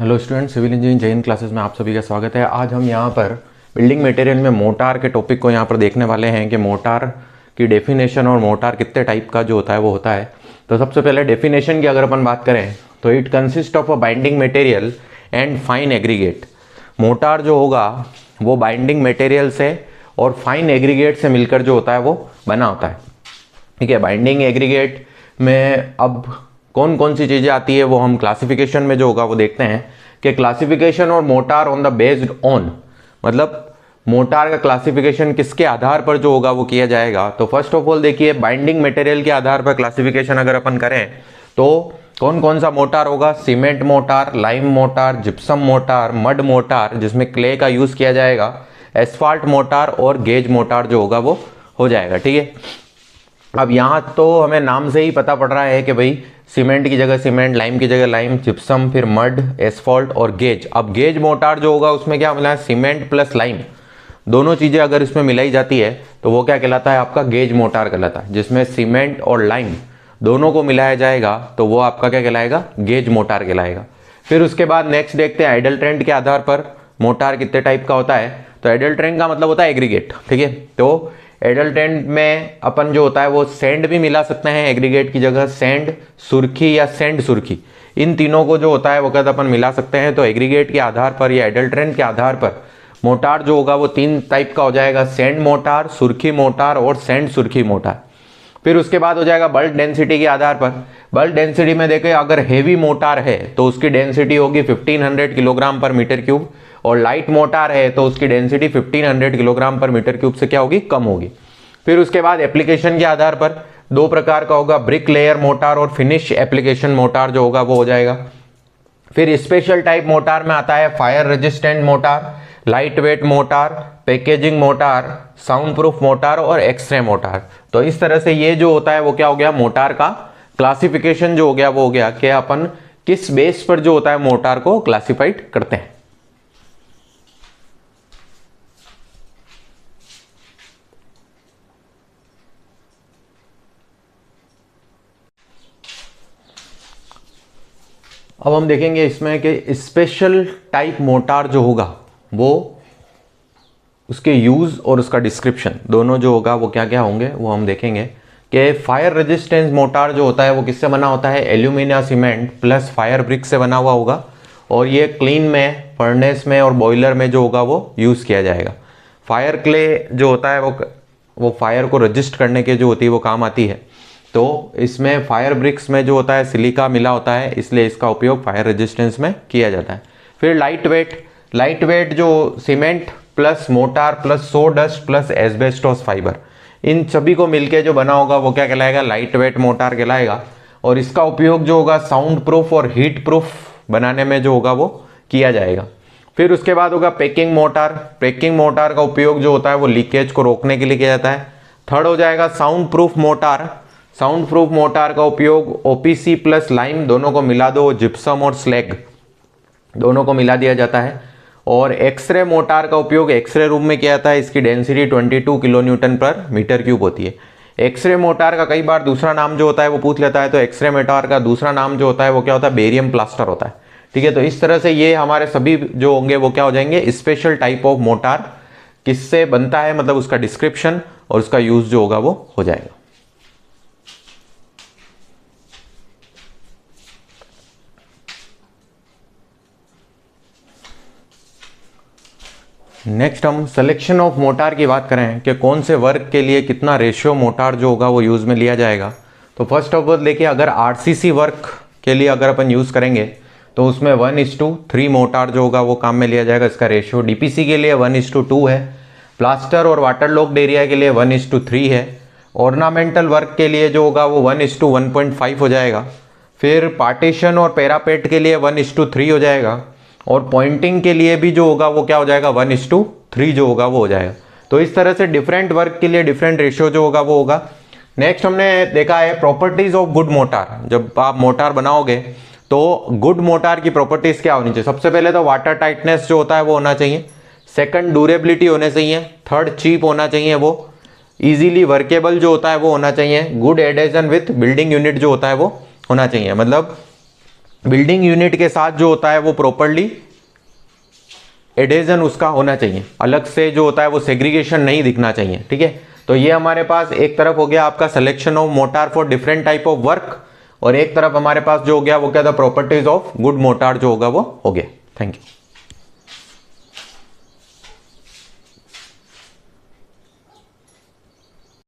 Hello student, civil engineering Jain classes में आप सभी का स्वागत है। आज हम यहाँ पर बिल्डिंग मटेरियल में मोटार के टॉपिक को यहाँ पर देखने वाले हैं कि मोटार की डेफिनेशन और मोटार कितने टाइप का जो होता है वो होता है। तो सबसे पहले डेफिनेशन की अगर अपन बात करें तो it consist of a binding material and fine aggregate. Motor जो होगा वो बाइंडिंग मटेरियल से और फाइन एग्रीगेट से मिलकर जो होता है वो बना होता है। ठीक है, बाइंडिंग एग्रीगेट में अब कौन कौन सी चीज़ें आती है वो हम क्लासिफिकेशन में जो होगा वो देखते हैं कि क्लासिफिकेशन और motor on the based on, मतलब मोटार का क्लासिफिकेशन किसके आधार पर जो होगा वो किया जाएगा। तो फर्स्ट ऑफ ऑल देखिए, बाइंडिंग मटेरियल के आधार पर क्लासिफिकेशन अगर अपन करें तो कौन कौन सा मोटार होगा। Cement motor, lime motor, gypsum motor, mud motor जिसमें क्ले का यूज़ किया जाएगा, एस्फाल्ट मोटार और गेज मोटार जो होगा वो हो जाएगा। ठीक है, अब यहाँ तो हमें नाम से ही पता पड़ रहा है कि भाई सीमेंट की जगह सीमेंट, लाइम की जगह लाइम, जिप्सम, फिर मड, एस्फॉल्ट और गेज। अब गेज मोटार जो होगा उसमें क्या मिला है, सीमेंट प्लस लाइम दोनों चीज़ें अगर इसमें मिलाई जाती है तो वो क्या कहलाता है, आपका गेज मोटार कहलाता है। जिसमें सीमेंट और लाइम दोनों को मिलाया जाएगा तो वो आपका क्या कहलाएगा, गेज मोटार कहलाएगा। फिर उसके बाद नेक्स्ट देखते हैं आइडल ट्रेंड के आधार पर मोटार कितने टाइप का होता है। तो आइडल ट्रेंड का मतलब होता है एग्रीगेट। ठीक है, तो एडल्टेंट में अपन जो होता है वो सैंड भी मिला सकते हैं एग्रीगेट की जगह, सैंड, सुर्खी या सैंड सुर्खी, इन तीनों को जो होता है वो कहते अपन मिला सकते हैं। तो एग्रीगेट के आधार पर या एडल्टेंट के आधार पर मोटार जो होगा वो तीन टाइप का हो जाएगा, सैंड मोटार, सुर्खी मोटार और सैंड सुर्खी मोटार। फिर उसके बाद हो जाएगा बल्क डेंसिटी के आधार पर। बल्क डेंसिटी में देखें, अगर हेवी मोटार है तो उसकी डेंसिटी होगी 1500 किलोग्राम पर मीटर क्यूब, और लाइट मोटार है तो उसकी डेंसिटी 1500 किलोग्राम पर मीटर क्यूब से क्या होगी, कम होगी। फिर उसके बाद एप्लीकेशन के आधार पर दो प्रकार का होगा, ब्रिक लेयर मोटार और फिनिश एप्लीकेशन मोटार जो होगा वो हो जाएगा। फिर स्पेशल टाइप मोटार में आता है fire resistant motor, light weight motor, packaging motor, sound proof motor और एक्सरे मोटार। तो इस तरह से ये जो होता है वो क्या हो गया, मोटार का क्लासिफिकेशन जो हो गया वो हो गया कि अपन किस बेस पर जो होता है मोटार को क्लासिफाइड करते हैं। अब हम देखेंगे इसमें कि स्पेशल टाइप मोटार जो होगा वो उसके यूज़ और उसका डिस्क्रिप्शन दोनों जो होगा वो क्या क्या होंगे वो हम देखेंगे। कि फायर रेजिस्टेंस मोटार जो होता है वो किससे बना होता है, aluminium cement plus fire brick से बना हुआ होगा, और ये क्लीन में, फर्नेस में और बॉयलर में जो होगा वो यूज़ किया जाएगा। फायर क्ले जो होता है वो फायर को रजिस्ट करने के जो होती है वो काम आती है। तो इसमें फायर ब्रिक्स में जो होता है सिलिका मिला होता है, इसलिए इसका उपयोग फायर रेजिस्टेंस में किया जाता है। फिर लाइट वेट जो cement plus mortar plus sawdust plus asbestos fibre, इन सभी को मिलके जो बना होगा वो क्या कहलाएगा, लाइट वेट मोटार कहलाएगा। और इसका उपयोग जो होगा साउंड प्रूफ और हीट प्रूफ बनाने में जो होगा वो किया जाएगा। फिर उसके बाद होगा पैकिंग मोटार का उपयोग जो होता है वो लीकेज को रोकने के लिए किया जाता है। थर्ड हो जाएगा साउंड प्रूफ मोटार का उपयोग ओपीसी प्लस लाइम दोनों को मिला दो, जिप्सम और स्लैग दोनों को मिला दिया जाता है। और एक्सरे मोटार का उपयोग एक्सरे रूम में किया जाता है, इसकी डेंसिटी 22 किलो न्यूटन पर मीटर क्यूब होती है। एक्सरे मोटार का कई बार दूसरा नाम जो होता है वो पूछ लेता है, तो एक्सरे मोटार का दूसरा नाम जो होता है वो क्या होता है, बेरियम प्लास्टर होता है। ठीक है, तो इस तरह से ये हमारे सभी जो होंगे वो क्या हो जाएंगे, स्पेशल टाइप ऑफ मोटार किससे बनता है, मतलब उसका डिस्क्रिप्शन और उसका यूज जो होगा वो हो जाएगा। नेक्स्ट हम सिलेक्शन ऑफ मोटार की बात करें कि कौन से वर्क के लिए कितना रेशियो मोटार जो होगा वो यूज़ में लिया जाएगा। तो फर्स्ट ऑफ ऑल देखिए, अगर आरसीसी वर्क के लिए अगर अपन यूज़ करेंगे तो उसमें 1:3 मोटार जो होगा वो काम में लिया जाएगा, इसका रेशियो। डीपीसी के लिए 1:2 है, प्लास्टर और वाटर लॉक्ड एरिया के लिए 1:3 है, ऑर्नामेंटल वर्क के लिए जो होगा वो 1:1.5 हो जाएगा। फिर पार्टीशन और पैरापेट के लिए 1:3 हो जाएगा, और पॉइंटिंग के लिए भी जो होगा वो क्या हो जाएगा, 1:3 जो होगा वो हो जाएगा। तो इस तरह से डिफरेंट वर्क के लिए डिफरेंट रेशियो जो होगा वो होगा। नेक्स्ट हमने देखा है प्रॉपर्टीज ऑफ गुड मोटार। जब आप मोटार बनाओगे तो गुड मोटार की प्रॉपर्टीज क्या होनी चाहिए, सबसे पहले तो वाटर टाइटनेस जो होता है वो होना चाहिए, सेकंड ड्यूरेबिलिटी होने चाहिए, थर्ड चीप होना चाहिए, वो इजीली वर्केबल जो होता है वो होना चाहिए, good adhesion with building unit जो होता है वो होना चाहिए। मतलब बिल्डिंग यूनिट के साथ जो होता है वो प्रॉपरली एडेजन उसका होना चाहिए, अलग से जो होता है वो सेग्रीगेशन नहीं दिखना चाहिए, ठीक है। तो ये हमारे पास एक तरफ हो गया आपका selection of motor for different type of work, और एक तरफ हमारे पास जो हो गया वो क्या था, प्रॉपर्टीज ऑफ गुड मोटार जो होगा वो हो गया। Thank you.